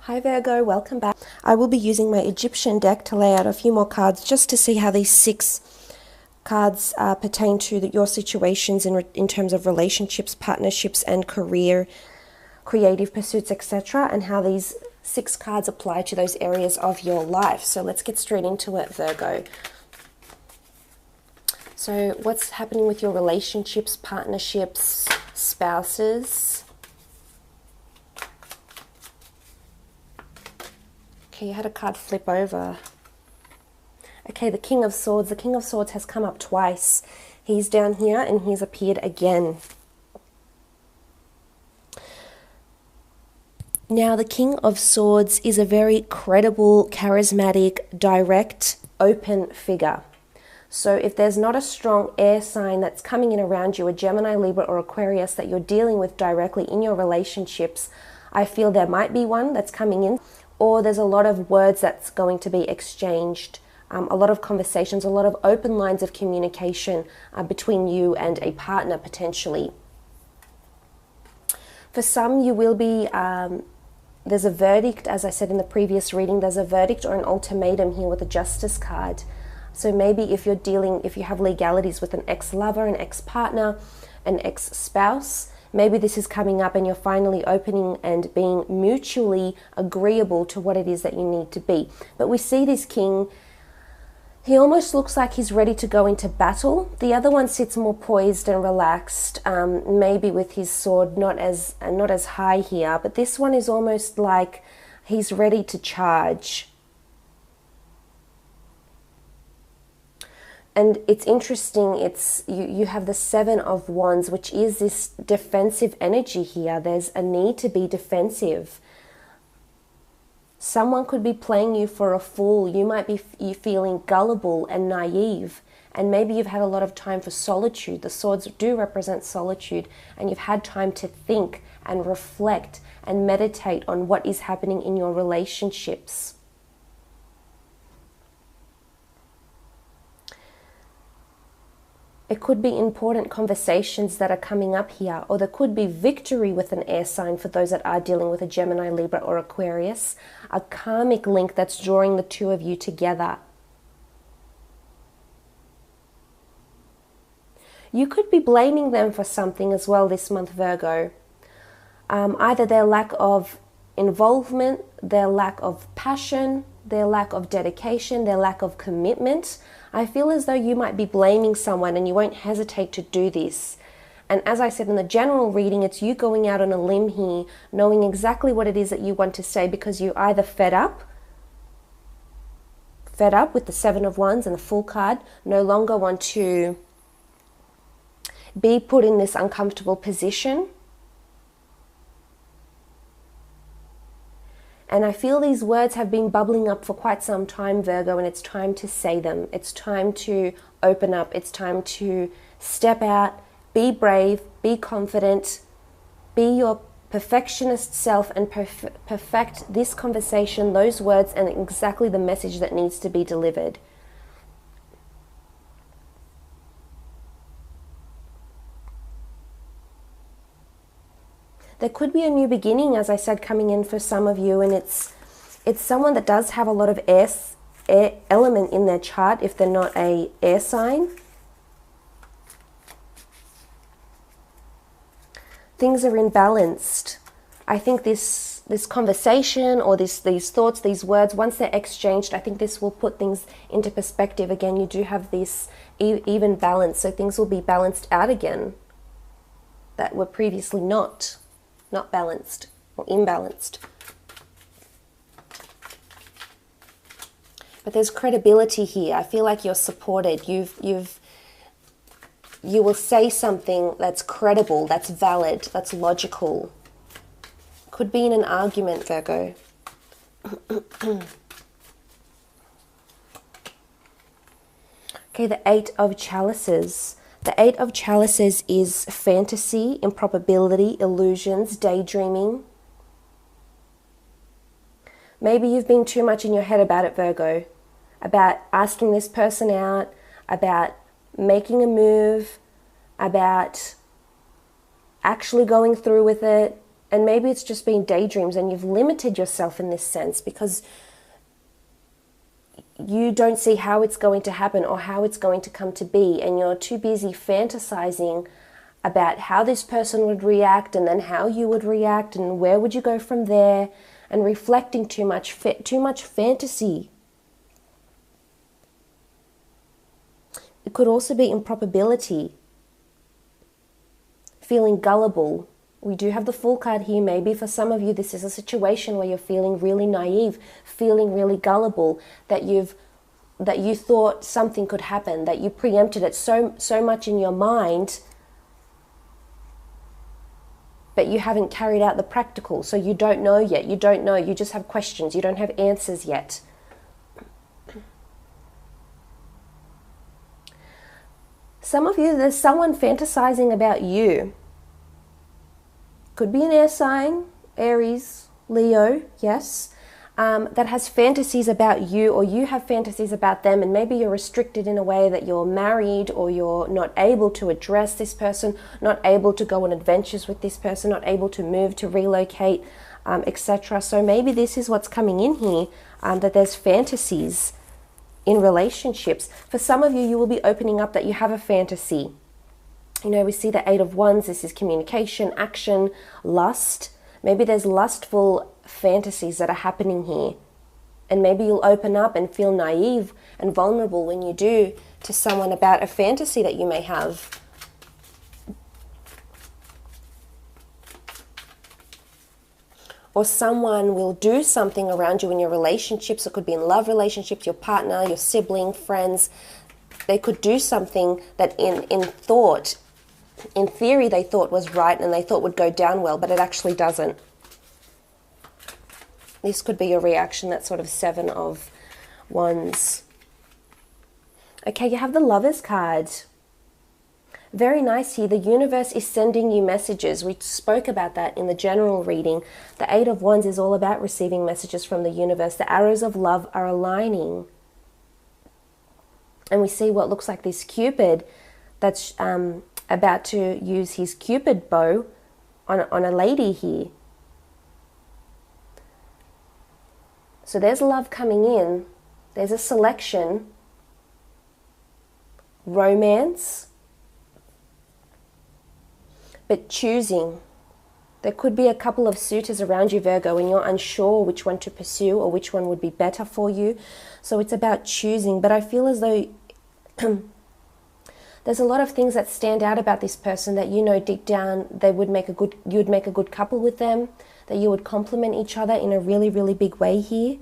Hi Virgo, welcome back. I will be using my Egyptian deck to lay out a few more cards just to see how these 6 cards pertain to your situations in terms of relationships, partnerships and career, creative pursuits, etc. and how these 6 cards apply to those areas of your life. So let's get straight into it, Virgo. So what's happening with your relationships, partnerships, spouses? Okay, you had a card flip over. Okay, the King of Swords. The King of Swords has come up twice. He's down here and he's appeared again. Now, the King of Swords is a very credible, charismatic, direct, open figure. So if there's not a strong air sign that's coming in around you, a Gemini, Libra or Aquarius that you're dealing with directly in your relationships, I feel there might be one that's coming in, or there's a lot of words that's going to be exchanged, a lot of conversations, a lot of open lines of communication between you and a partner potentially. For some, you will be, there's a verdict, as I said in the previous reading, there's a verdict or an ultimatum here with a Justice card. So maybe if you have legalities with an ex-lover, an ex-partner, an ex-spouse, maybe this is coming up and you're finally opening and being mutually agreeable to what it is that you need to be. But we see this king, he almost looks like he's ready to go into battle. The other one sits more poised and relaxed, maybe with his sword not as high here, but this one is almost like he's ready to charge. And it's interesting, you have the 7 of Wands, which is this defensive energy here. There's a need to be defensive. Someone could be playing you for a fool. You might be feeling gullible and naive. And maybe you've had a lot of time for solitude. The swords do represent solitude. And you've had time to think and reflect and meditate on what is happening in your relationships. It could be important conversations that are coming up here, or there could be victory with an air sign for those that are dealing with a Gemini, Libra or Aquarius, a karmic link that's drawing the 2 of you together. You could be blaming them for something as well this month, Virgo. Either their lack of involvement, their lack of passion, their lack of dedication, their lack of commitment. I feel as though you might be blaming someone and you won't hesitate to do this. And as I said in the general reading, it's you going out on a limb here, knowing exactly what it is that you want to say, because you're either fed up with the 7 of Wands and the Fool card, no longer want to be put in this uncomfortable position. And I feel these words have been bubbling up for quite some time, Virgo, and it's time to say them. It's time to open up. It's time to step out, be brave, be confident, be your perfectionist self and perfect this conversation, those words, and exactly the message that needs to be delivered. There could be a new beginning, as I said, coming in for some of you, and it's someone that does have a lot of air element in their chart if they're not an air sign. Things are imbalanced. I think this conversation or these thoughts, these words, once they're exchanged, I think this will put things into perspective. Again, you do have this even balance, so things will be balanced out again that were previously not balanced or imbalanced. But there's credibility here. I feel like you're supported. You will say something that's credible, that's valid, that's logical. Could be in an argument, Virgo. Okay, the 8 of Chalices. The 8 of Chalices is fantasy, improbability, illusions, daydreaming. Maybe you've been too much in your head about it, Virgo. About asking this person out, about making a move, about actually going through with it, And maybe it's just been daydreams and you've limited yourself in this sense because you don't see how it's going to happen or how it's going to come to be, and you're too busy fantasizing about how this person would react and then how you would react and where would you go from there, and reflecting too much fantasy. It could also be improbability, feeling gullible. We do have the Fool card here. Maybe for some of you this is a situation where you're feeling really naive, feeling really gullible, that you thought something could happen, that you preempted it so much in your mind, but you haven't carried out the practical, so you don't know yet. You don't know. You just have questions. You don't have answers yet. Some of you, there's someone fantasizing about you. Could be an air sign, Aries, Leo, yes, that has fantasies about you, or you have fantasies about them, and maybe you're restricted in a way that you're married, or you're not able to address this person, not able to go on adventures with this person, not able to move, to relocate, etc. So maybe this is what's coming in here, that there's fantasies in relationships. For some of you, you will be opening up that you have a fantasy. You know, we see the 8 of Wands. This is communication, action, lust. Maybe there's lustful fantasies that are happening here. And maybe you'll open up and feel naive and vulnerable when you do to someone about a fantasy that you may have. Or someone will do something around you in your relationships. It could be in love relationships, your partner, your sibling, friends. They could do something that in thought, in theory, they thought was right and they thought would go down well, but it actually doesn't. This could be your reaction, that sort of 7 of Wands. Okay, you have the Lovers card. Very nice here. The universe is sending you messages. We spoke about that in the general reading. The 8 of Wands is all about receiving messages from the universe. The arrows of love are aligning. And we see what looks like this Cupid that's about to use his Cupid bow on a lady here. So there's love coming in. There's a selection. Romance. But choosing. There could be a couple of suitors around you, Virgo, and you're unsure which one to pursue or which one would be better for you. So it's about choosing. But I feel as though there's a lot of things that stand out about this person that you know deep down you'd make a good couple with them, that you would complement each other in a really, really big way here.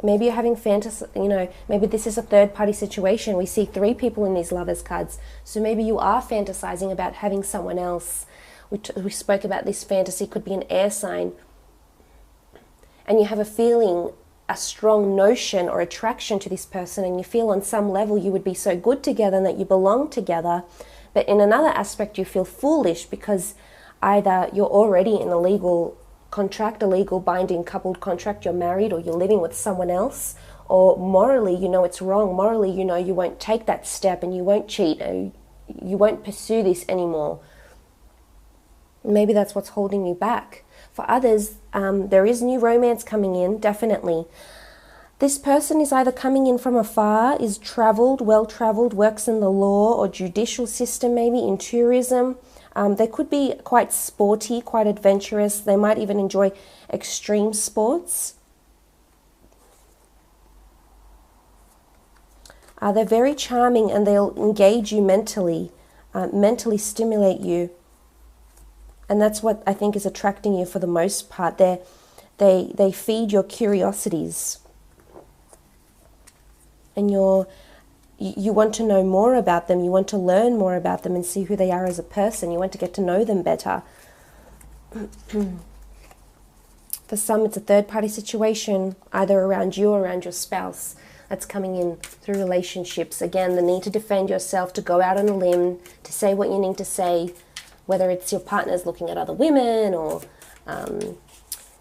Maybe you're having fantasy, you know, maybe this is a third-party situation. We see 3 people in these Lovers cards. So maybe you are fantasizing about having someone else. We spoke about this fantasy could be an air sign. And you have a feeling, a strong notion or attraction to this person, and you feel on some level you would be so good together and that you belong together. But in another aspect, you feel foolish because either you're already in a legal contract, a legal binding coupled contract, you're married or you're living with someone else, or morally you know it's wrong, morally you know you won't take that step and you won't cheat, or you won't pursue this anymore. Maybe that's what's holding you back. For others, there is new romance coming in, definitely. This person is either coming in from afar, is travelled, well-travelled, works in the law or judicial system, maybe in tourism. They could be quite sporty, quite adventurous. They might even enjoy extreme sports. They're very charming and they'll engage you mentally, mentally stimulate you. And that's what I think is attracting you for the most part. They feed your curiosities. And you want to know more about them. You want to learn more about them and see who they are as a person. You want to get to know them better. For some, it's a third-party situation, either around you or around your spouse, that's coming in through relationships. Again, the need to defend yourself, to go out on a limb, to say what you need to say, whether it's your partner's looking at other women or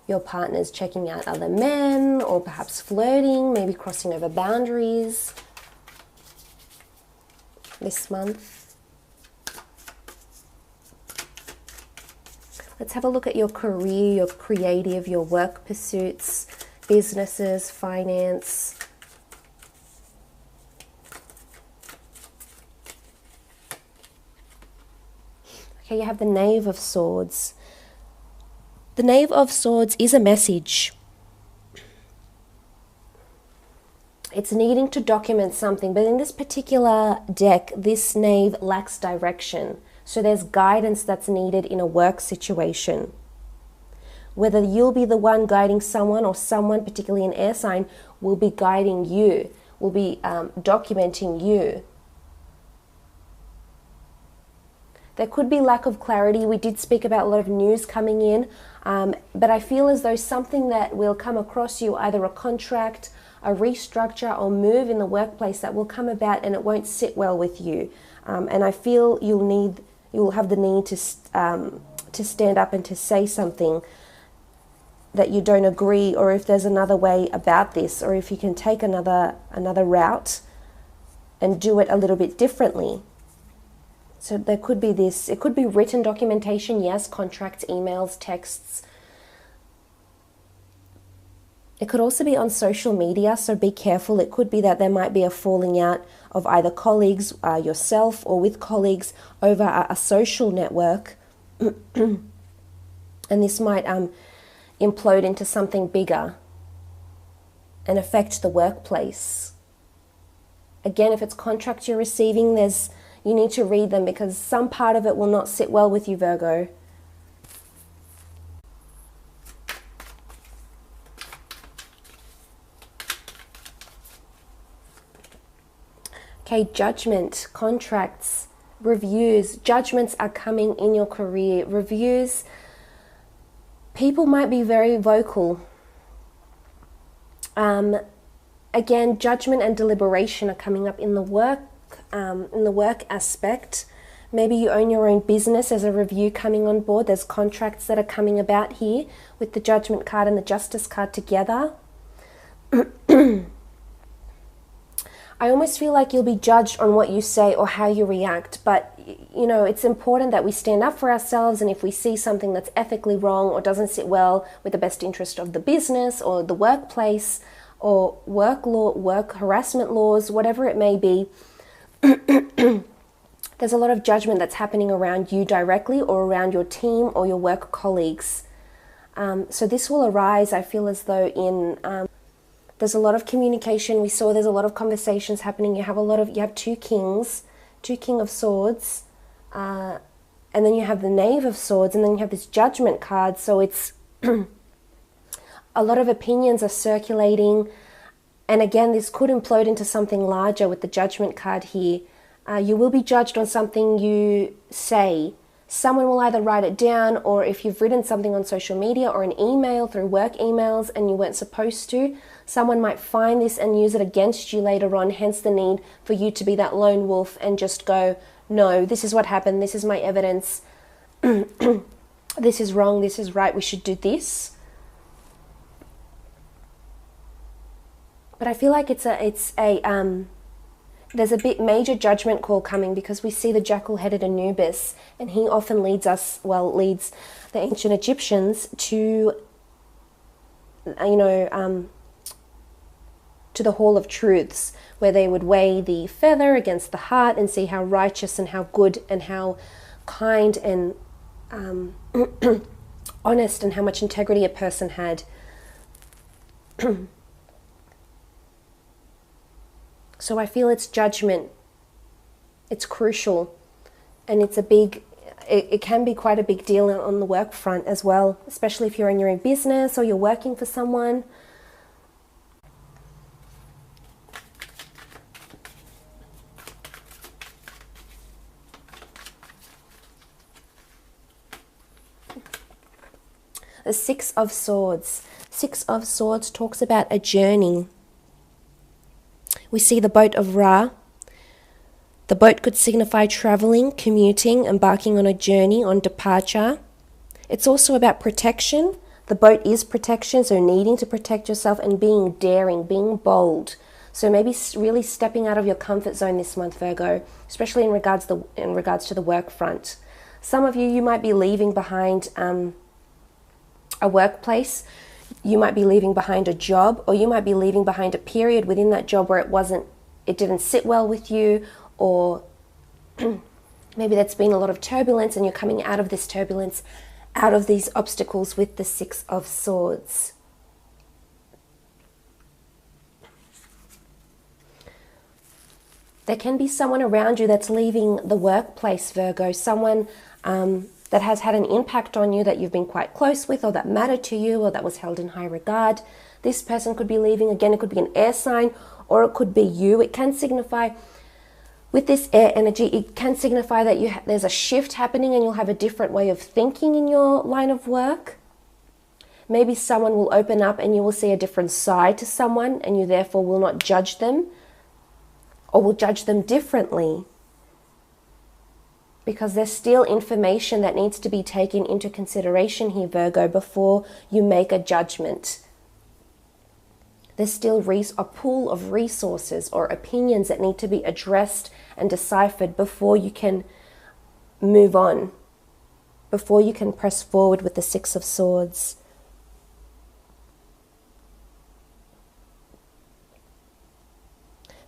your partner's checking out other men, or perhaps flirting, maybe crossing over boundaries this month. Let's have a look at your career, your creative, your work pursuits, businesses, finance. Okay, you have the Knave of Swords. The Knave of Swords is a message. It's needing to document something, but in this particular deck, this Knave lacks direction. So there's guidance that's needed in a work situation. Whether you'll be the one guiding someone or someone, particularly an air sign, will be guiding you, will be documenting you. There could be lack of clarity. We did speak about a lot of news coming in, but I feel as though something that will come across you, either a contract, a restructure or move in the workplace that will come about, and it won't sit well with you. And I feel you'll have the need to stand up and to say something that you don't agree, or if there's another way about this, or if you can take another route and do it a little bit differently. So there could be this, it could be written documentation, yes, contracts, emails, texts. It could also be on social media, so be careful. It could be that there might be a falling out of either colleagues, yourself, or with colleagues over a social network. And this might implode into something bigger and affect the workplace. Again, if it's contracts you're receiving, you need to read them, because some part of it will not sit well with you, Virgo. Okay, judgment, contracts, reviews. Judgments are coming in your career. Reviews, people might be very vocal. Again, judgment and deliberation are coming up in the work aspect. Maybe you own your own business. There's a review coming on board. There's contracts that are coming about here with the Judgment card and the Justice card together. I almost feel like you'll be judged on what you say or how you react, but you know, it's important that we stand up for ourselves, and if we see something that's ethically wrong or doesn't sit well with the best interest of the business or the workplace or work law, work harassment laws, whatever it may be, there's a lot of judgment that's happening around you directly or around your team or your work colleagues. So this will arise, I feel as though there's a lot of communication. We saw there's a lot of conversations happening. You have two kings, two King of Swords, and then you have the Knave of Swords, and then you have this Judgment card. So it's a lot of opinions are circulating. And again, this could implode into something larger with the Judgment card here. You will be judged on something you say. Someone will either write it down, or if you've written something on social media or an email through work emails and you weren't supposed to, someone might find this and use it against you later on, hence the need for you to be that lone wolf and just go, no, this is what happened, this is my evidence, this is wrong, this is right, we should do this. But I feel like there's a bit major judgment call coming, because we see the jackal-headed Anubis, and he often leads the ancient Egyptians to, to the Hall of Truths, where they would weigh the feather against the heart and see how righteous and how good and how kind and honest and how much integrity a person had. So I feel it's judgment. It's crucial, and it can be quite a big deal on the work front as well, especially if you're in your own business or you're working for someone. The Six of Swords. Six of Swords talks about a journey. We see the boat of Ra. The boat could signify traveling, commuting, embarking on a journey, on departure. It's also about protection. The boat is protection, so needing to protect yourself and being daring, being bold. So maybe really stepping out of your comfort zone this month, Virgo, especially in regards to the work front. Some of you might be leaving behind a workplace. You might be leaving behind a job, or you might be leaving behind a period within that job where it didn't sit well with you, or maybe that's been a lot of turbulence and you're coming out of this turbulence, out of these obstacles with the Six of Swords. There can be someone around you that's leaving the workplace, Virgo, someone that has had an impact on you that you've been quite close with, or that mattered to you, or that was held in high regard. This person could be leaving. Again, it could be an air sign, or it could be you. It can signify, with this air energy, it can signify that there's a shift happening and you'll have a different way of thinking in your line of work. Maybe someone will open up and you will see a different side to someone, and you therefore will not judge them, or will judge them differently, because there's still information that needs to be taken into consideration here, Virgo, before you make a judgment. There's still a pool of resources or opinions that need to be addressed and deciphered before you can move on, before you can press forward with the Six of Swords.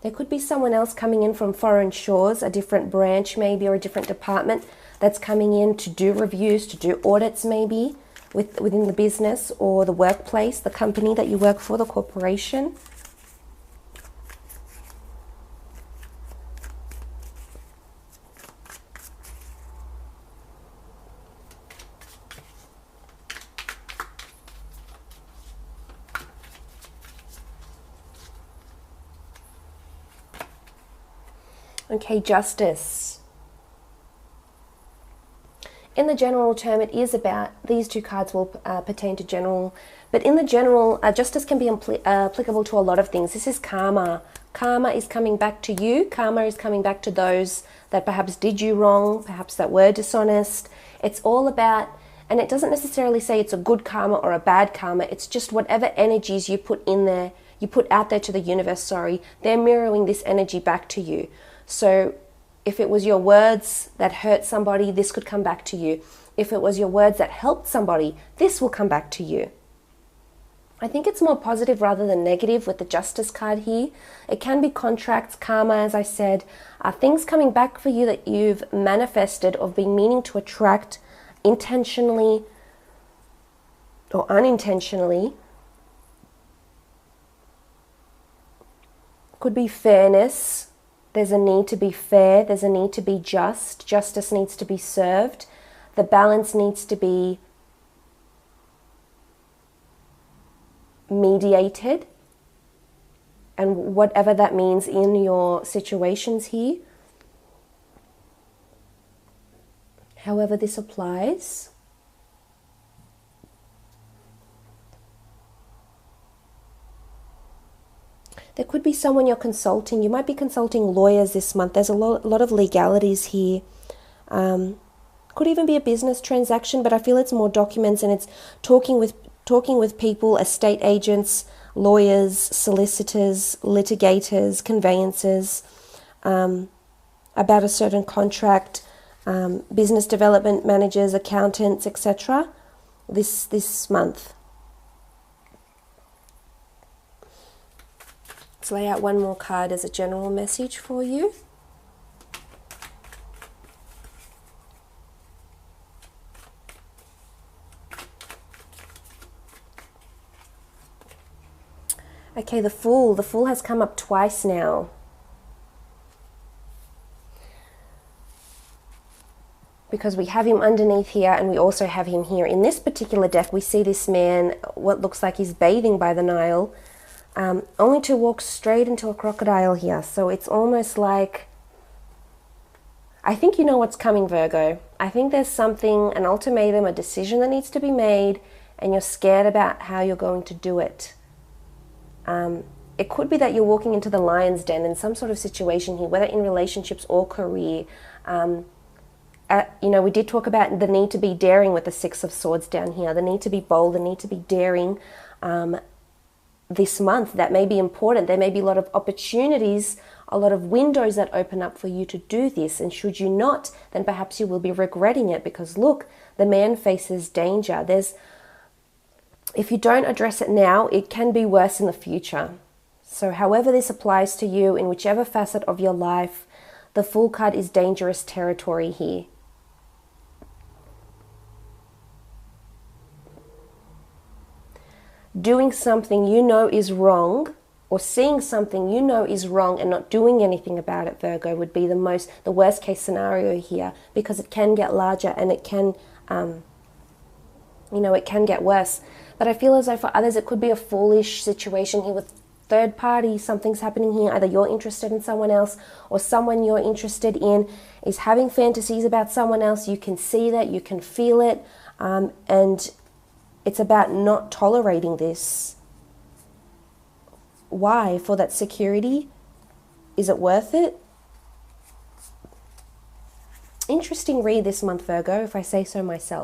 There could be someone else coming in from foreign shores, a different branch maybe, or a different department that's coming in to do reviews, to do audits maybe within the business or the workplace, the company that you work for, the corporation. Okay, Justice. In the general term, it is about, these two cards will pertain to general, but in the general, justice can be applicable to a lot of things. This is karma. Karma is coming back to you. Karma is coming back to those that perhaps did you wrong, perhaps that were dishonest. It's all about, and it doesn't necessarily say it's a good karma or a bad karma. It's just whatever energies you put in there, you put out there to the universe, they're mirroring this energy back to you. So if it was your words that hurt somebody, this could come back to you. If it was your words that helped somebody, this will come back to you. I think it's more positive rather than negative with the Justice card here. It can be contracts, karma, as I said, things coming back for you that you've manifested or been meaning to attract intentionally or unintentionally. Could be fairness. There's a need to be fair. There's a need to be just. Justice needs to be served. The balance needs to be mediated. And whatever that means in your situations here. However this applies. There could be someone you're consulting. You might be consulting lawyers this month. There's a lot of legalities here. Could even be a business transaction, but I feel it's more documents, and it's talking with people, estate agents, lawyers, solicitors, litigators, conveyancers, about a certain contract, business development managers, accountants, etc. This month. Let's lay out one more card as a general message for you. Okay, the Fool. The Fool has come up twice now. Because we have him underneath here and we also have him here. In this particular deck, we see this man, what looks like he's bathing by the Nile, only to walk straight into a crocodile here. So it's almost like, I think you know what's coming, Virgo. I think there's something, an ultimatum, a decision that needs to be made, and you're scared about how you're going to do it. It could be that you're walking into the lion's den in some sort of situation here, whether in relationships or career. You know, we did talk about the need to be daring with the Six of Swords down here, the need to be bold, the need to be daring. This month, that may be important. There may be a lot of opportunities a lot of windows that open up for you to do this. And should you not, then perhaps you will be regretting it, because look, the man faces danger. If you don't address it now, it can be worse in the future. So however this applies to you, in whichever facet of your life, the Fool card is dangerous territory here. Doing something you know is wrong, or seeing something you know is wrong and not doing anything about it, Virgo, would be the worst case scenario here, because it can get larger and it can, it can get worse. But I feel as though for others it could be a foolish situation here with third party. Something's happening here. Either you're interested in someone else, or someone you're interested in is having fantasies about someone else. You can see that, you can feel it, and it's about not tolerating this. Why? For that security? Is it worth it? Interesting read this month, Virgo, if I say so myself.